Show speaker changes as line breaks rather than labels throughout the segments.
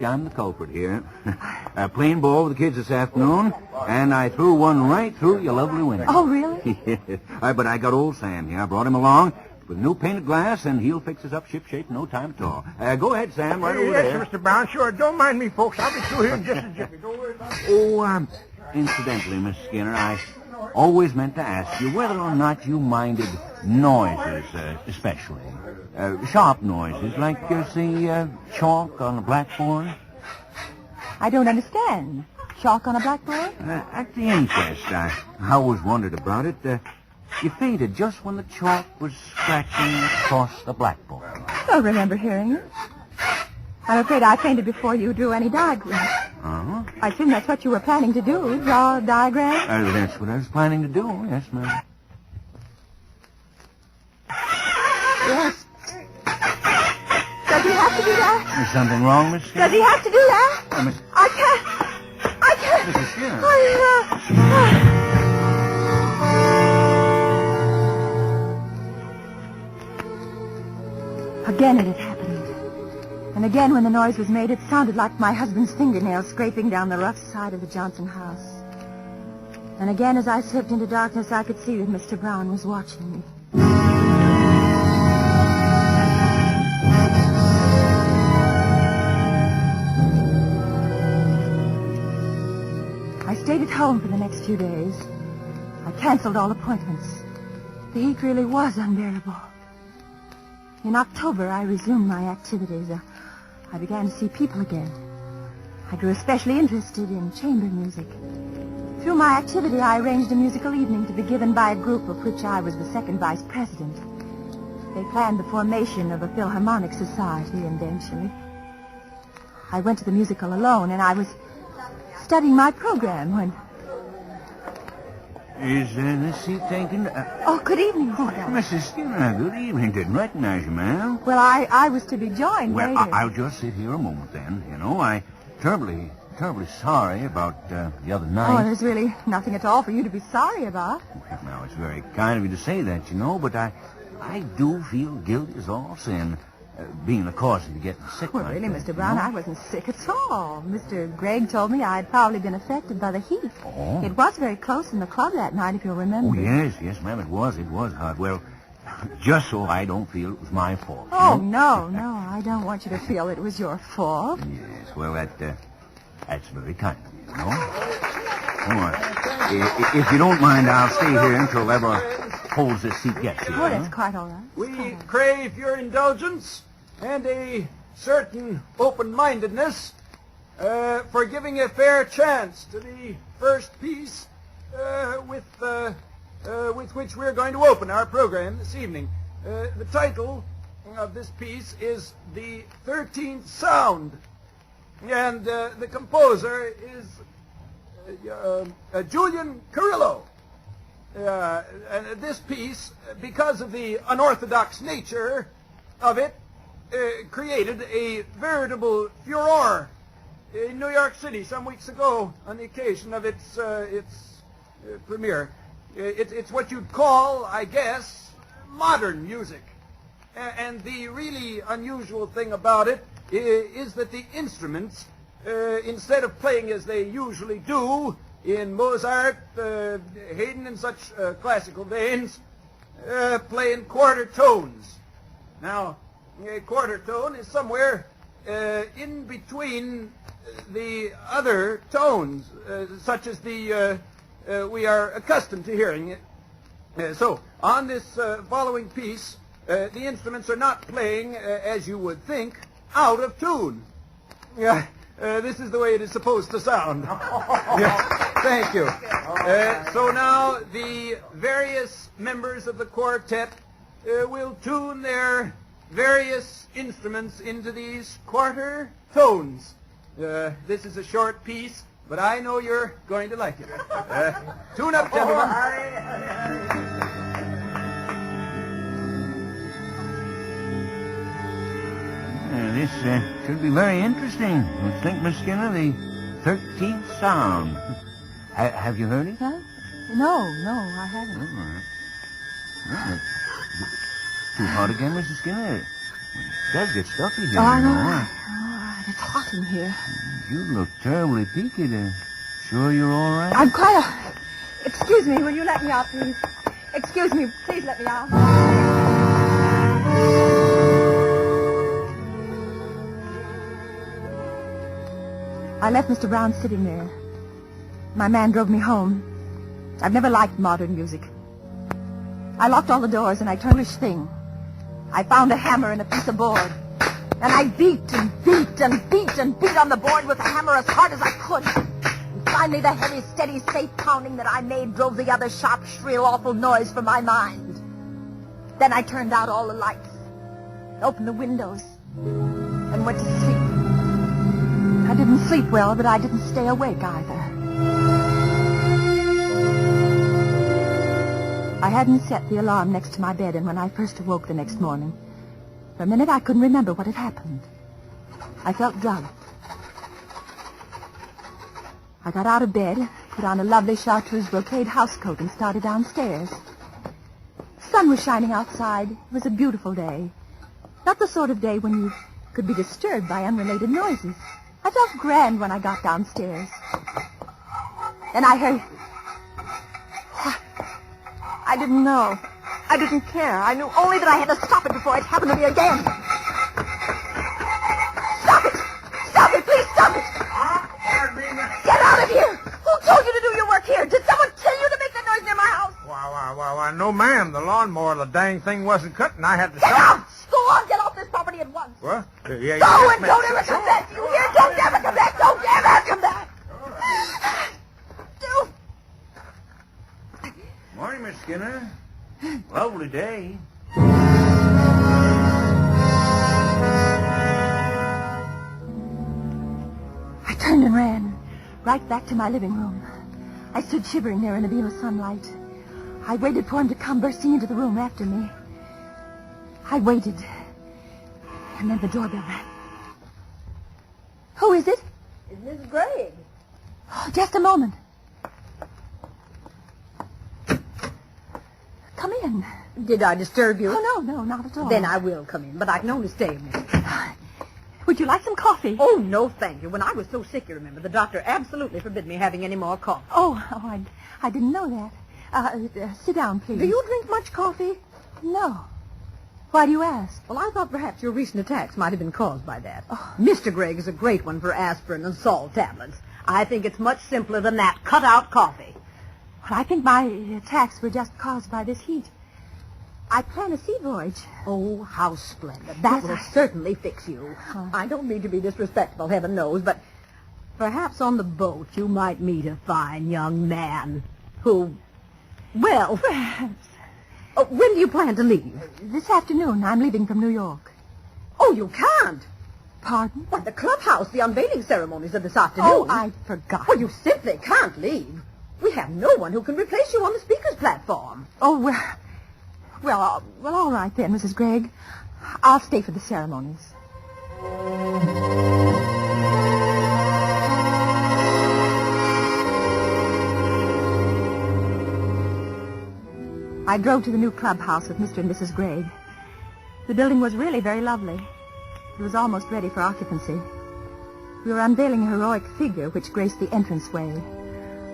I'm the culprit here. Playing ball with the kids this afternoon, and I threw one right through your lovely window.
Oh, really?
Yes. But I got old Sam here. I brought him along with new painted glass, and he'll fix us up shipshape in no time at all. Go ahead, Sam, right over
yes,
there.
Mr. Brown, sure. Don't mind me, folks. I'll be through here in just a jiffy. Don't worry about it.
Oh, incidentally, Miss Skinner, I always meant to ask you whether or not you minded noises, especially. Sharp noises, like, say, chalk on a blackboard.
I don't understand. Chalk on a blackboard?
At the inquest, I always wondered about it. You fainted just when the chalk was scratching across the blackboard.
I don't remember hearing it. I'm afraid I fainted before you drew any diagrams.
Uh-huh.
I assume that's what you were planning to do, draw a diagram?
That's what I was planning to do, yes, ma'am.
Yes. Does he have to do that?
Is something wrong, Miss Skinner?
Does he have to do that?
Miss...
I can't.
Mrs. Skinner.
Again it had happened. And again when the noise was made, it sounded like my husband's fingernails scraping down the rough side of the Johnson house. And again as I slipped into darkness, I could see that Mr. Brown was watching me. I stayed at home for the next few days. I canceled all appointments. The heat really was unbearable. In October, I resumed my activities. I began to see people again. I grew especially interested in chamber music. Through my activity, I arranged a musical evening to be given by a group of which I was the second vice president. They planned the formation of a Philharmonic Society, and eventually I went to the musical alone, and I was studying my program when...
Is this seat taken?
Oh, good evening, Mr. Brown.
Mrs. Skinner, good evening. Didn't recognize you, ma'am.
Well, I was to be joined
Well,
later.
I'll just sit here a moment then. You know, I terribly sorry about the other
Oh,
night.
there's really nothing at all for you to be sorry about.
Well, now, it's very kind of you to say that, you know, but I do feel guilty as all sin, being the cause of you getting sick.
Well,
like
really,
that,
Mr. Brown,
you know?
I wasn't sick at all. Mr. Gregg told me I'd probably been affected by the heat.
Oh.
It was very close in the club that night, if you'll remember.
Oh, yes, ma'am, it was hot. Well, just so I don't feel it was my fault.
Oh,
you know?
no, I don't want you to feel it was your fault.
Yes, well, that's very kind of you, you know? Come on. If you don't mind, I'll stay here until Eva holds this seat gets here.
Oh, that's quite all right.
We crave your indulgence and a certain open-mindedness for giving a fair chance to the first piece with which we're going to open our program this evening. The title of this piece is The 13th Sound, and the composer is Julian Carrillo. And this piece, because of the unorthodox nature of it, created a veritable furor in New York City some weeks ago on the occasion of its premiere. It's what you'd call, I guess, modern music. And the really unusual thing about it is that the instruments, instead of playing as they usually do in Mozart, Haydn, and such classical veins, play in quarter tones. Now, a quarter tone is somewhere in between the other tones, such as the we are accustomed to hearing. So, on this following piece, the instruments are not playing, as you would think, out of tune. This is the way it is supposed to sound. Thank you. So now the various members of the quartet will tune their various instruments into these quarter tones. This is a short piece, but I know you're going to like it. Tune up, gentlemen.
This should be very interesting. I think, Miss Skinner, the 13th Sound. Have you heard it?
Huh? No, I haven't.
All right. Too hot again, Mrs. Skinner? It does get stuffy here.
Oh, I
you
know.
know.
All right. It's hot in here.
You look terribly peaked. Sure you're all right?
I'm quite... Excuse me, will you let me out, please? Excuse me, please let me out. I left Mr. Brown sitting there. My man drove me home. I've never liked modern music. I locked all the doors and I turned this thing. I found a hammer and a piece of board. And I beat and beat and beat and beat on the board with the hammer as hard as I could. And finally the heavy, steady, safe pounding that I made drove the other sharp, shrill, awful noise from my mind. Then I turned out all the lights, opened the windows, and went to sleep. I didn't sleep well, but I didn't stay awake either. I hadn't set the alarm next to my bed, and when I first awoke the next morning, for a minute I couldn't remember what had happened. I felt drugged. I got out of bed, put on a lovely chartreuse brocade housecoat, and started downstairs. The sun was shining outside. It was a beautiful day. Not the sort of day when you could be disturbed by unrelated noises. I felt grand when I got downstairs. And I heard... I didn't know. I didn't care. I knew only that I had to stop it before it happened to me again. Stop it! Stop it! Please stop it! Get out of here! Who told you to do your work here? Did someone tell you to make that noise near my house?
Why, no, ma'am. The lawnmower, the dang thing wasn't cut, and I had to
Get
stop.
out! Go on, get off this property at once.
What? Yeah,
Go and don't ever come back. You hear? Don't ever come back. Don't ever come back.
Morning, Miss Skinner. Lovely day.
I turned and ran right back to my living room. I stood shivering there in a beam of sunlight. I waited for him to come bursting into the room after me. I waited. And then the doorbell rang. Who is it?
It's Miss Gregg.
Oh, just a moment. Come in.
Did I disturb you?
Oh, no, not at all.
Then I will come in, but I can only stay a minute.
Would you like some coffee?
Oh, no, thank you. When I was so sick, you remember, the doctor absolutely forbid me having any more coffee.
I didn't know that. Sit down, please.
Do you drink much coffee?
No. Why do you ask?
Well, I thought perhaps your recent attacks might have been caused by that.
Oh.
Mr. Gregg is a great one for aspirin and salt tablets. I think it's much simpler than that. Cut out coffee.
Well, I think my attacks were just caused by this heat. I plan a sea voyage.
Oh, how splendid. That
Yes,
will certainly fix you. I don't mean to be disrespectful, heaven knows, but perhaps on the boat you might meet a fine young man who, well...
Perhaps.
Oh, when do you plan to leave?
This afternoon, I'm leaving from New York.
Oh, you can't.
Pardon?
What, the clubhouse, the unveiling ceremonies are this afternoon.
Oh, I forgot.
Well, you simply can't leave. We have no one who can replace you on the speaker's platform.
Oh, well, all right then, Mrs. Gregg. I'll stay for the ceremonies. I drove to the new clubhouse with Mr. and Mrs. Gregg. The building was really very lovely. It was almost ready for occupancy. We were unveiling a heroic figure which graced the entranceway.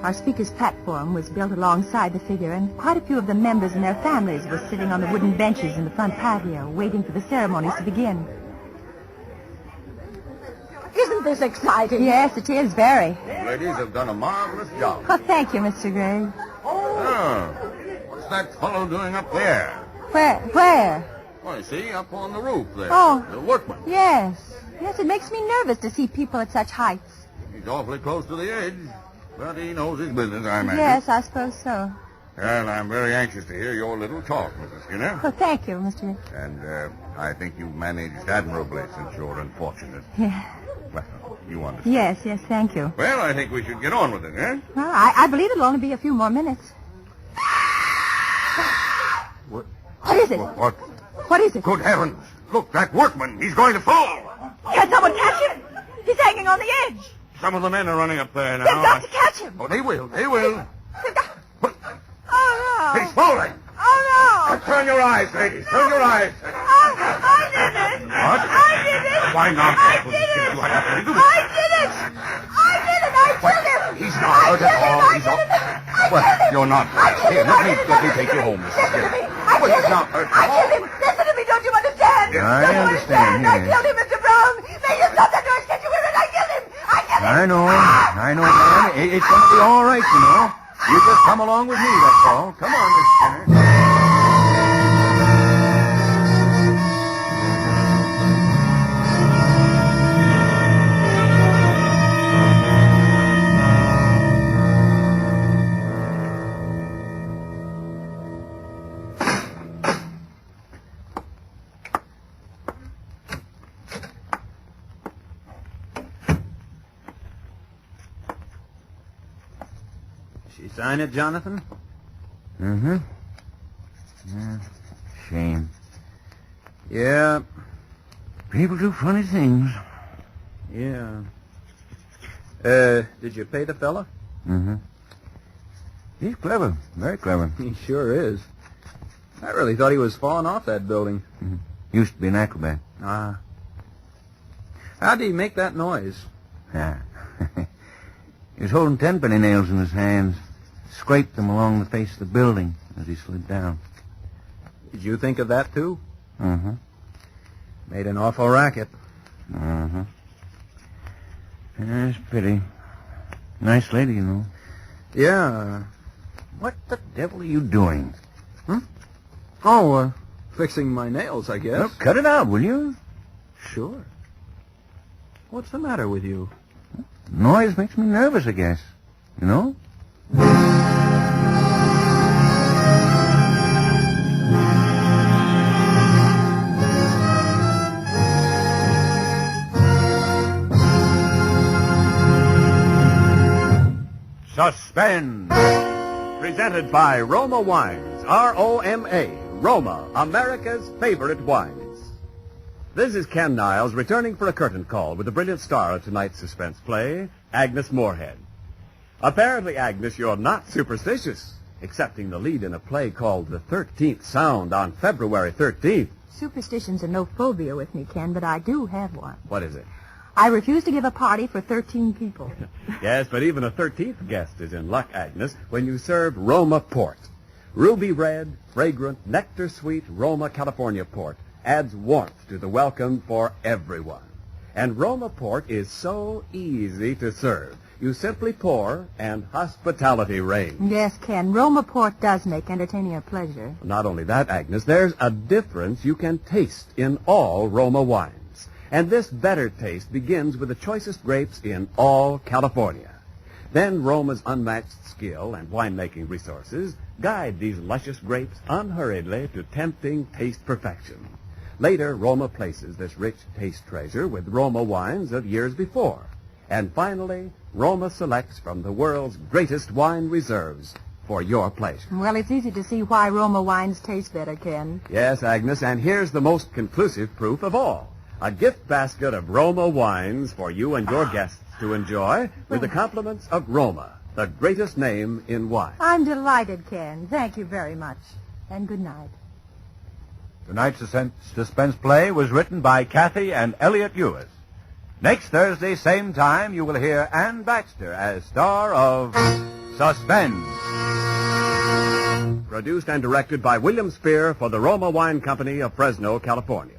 Our speaker's platform was built alongside the figure, and quite a few of the members and their families were sitting on the wooden benches in the front patio, waiting for the ceremonies to begin.
Isn't this exciting?
Yes, it is, very.
Ladies have done a marvelous job.
Well, thank you, Mr. Gregg.
Oh, what's that fellow doing up there?
Where?
Why, see, up on the roof there.
Oh.
The workman.
Yes, it makes me nervous to see people at such heights.
He's awfully close to the edge, but he knows his business, I imagine.
Yes, I suppose so.
Well, I'm very anxious to hear your little talk, Mrs. Skinner.
Well, thank you, Mr.
And I think you've managed admirably since you're unfortunate.
Yeah.
Well, you understand.
Yes, thank you.
Well, I think we should get on with it, eh?
Well, I believe it'll only be a few more minutes. What is it?
What?
What is it?
Good heavens. Look, that workman. He's going to fall.
Can someone catch him? He's hanging on the edge.
Some of the men are running up there now.
They've got to catch him.
Oh, they will. They will.
They've got...
What?
Oh, no.
He's falling.
Oh, no.
Turn your eyes, ladies. Turn your eyes.
I did it.
What?
I did it!
Why not?
I did it!
You have to do it.
I did it! I did it! I killed him!
He's not hurt at all. He's not. Well, you're not hurt. Here, let me take you home, Mrs. Skinner. Well, he's not hurt
I
at all.
killed him! Listen to me, don't you understand?
I
Don't you
understand,
I
yes.
killed him, Mr. Brown! May you stop that noise! Can't you hear it? I killed him! I killed him!
I know, man. It's going to be all right, you know. You just come along with me, that's all. Come on, Miss Skinner.
She sign it, Jonathan?
Mm-hmm. Yeah, shame.
Yeah.
People do funny things.
Yeah. Did you pay the fella?
Mm-hmm. He's clever. Very clever.
He sure is. I really thought he was falling off that building.
Mm-hmm. Used to be an acrobat.
Ah. How did he make that noise?
Yeah. He was holding tenpenny nails in his hands. Scraped them along the face of the building as he slid down.
Did you think of that, too?
Mm-hmm.
Made an awful racket.
Mm-hmm. Yeah, it's a pity. Nice lady, you know.
Yeah.
What the devil are you doing?
Oh, fixing my nails, I guess.
Well, cut it out, will you?
Sure. What's the matter with you?
Noise makes me nervous, I guess. You know?
Suspense. Presented by Roma Wines. R-O-M-A. Roma, America's favorite wines. This is Ken Niles returning for a curtain call with the brilliant star of tonight's suspense play, Agnes Moorehead. Apparently, Agnes, you're not superstitious, accepting the lead in a play called The 13th Sound on February 13th.
Superstitions are no phobia with me, Ken, but I do have one.
What is it?
I refuse to give a party for 13 people.
Yes, but even a 13th guest is in luck, Agnes, when you serve Roma Port. Ruby red, fragrant, nectar-sweet Roma California Port adds warmth to the welcome for everyone. And Roma Port is so easy to serve. You simply pour, and hospitality reigns.
Yes, Ken, Roma Port does make entertaining a pleasure.
Not only that, Agnes, there's a difference you can taste in all Roma wines. And this better taste begins with the choicest grapes in all California. Then Roma's unmatched skill and winemaking resources guide these luscious grapes unhurriedly to tempting taste perfection. Later, Roma places this rich taste treasure with Roma wines of years before. And finally, Roma selects from the world's greatest wine reserves for your pleasure.
Well, it's easy to see why Roma wines taste better, Ken.
Yes, Agnes, and here's the most conclusive proof of all. A gift basket of Roma wines for you and your guests to enjoy with the compliments of Roma, the greatest name in wine.
I'm delighted, Ken. Thank you very much. And good night.
Tonight's suspense play was written by Kathy and Elliot Ewis. Next Thursday, same time, you will hear Ann Baxter as star of Suspense.
Produced and directed by William Spear for the Roma Wine Company of Fresno, California.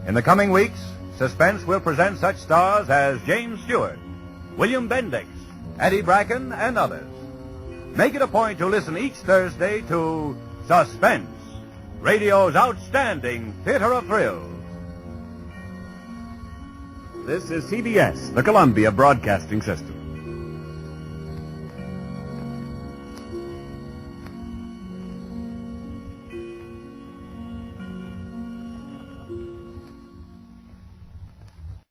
In the coming weeks, Suspense will present such stars as James Stewart, William Bendix, Eddie Bracken, and others. Make it a point to listen each Thursday to Suspense, radio's outstanding theater of thrills.
This is CBS, the Columbia Broadcasting System.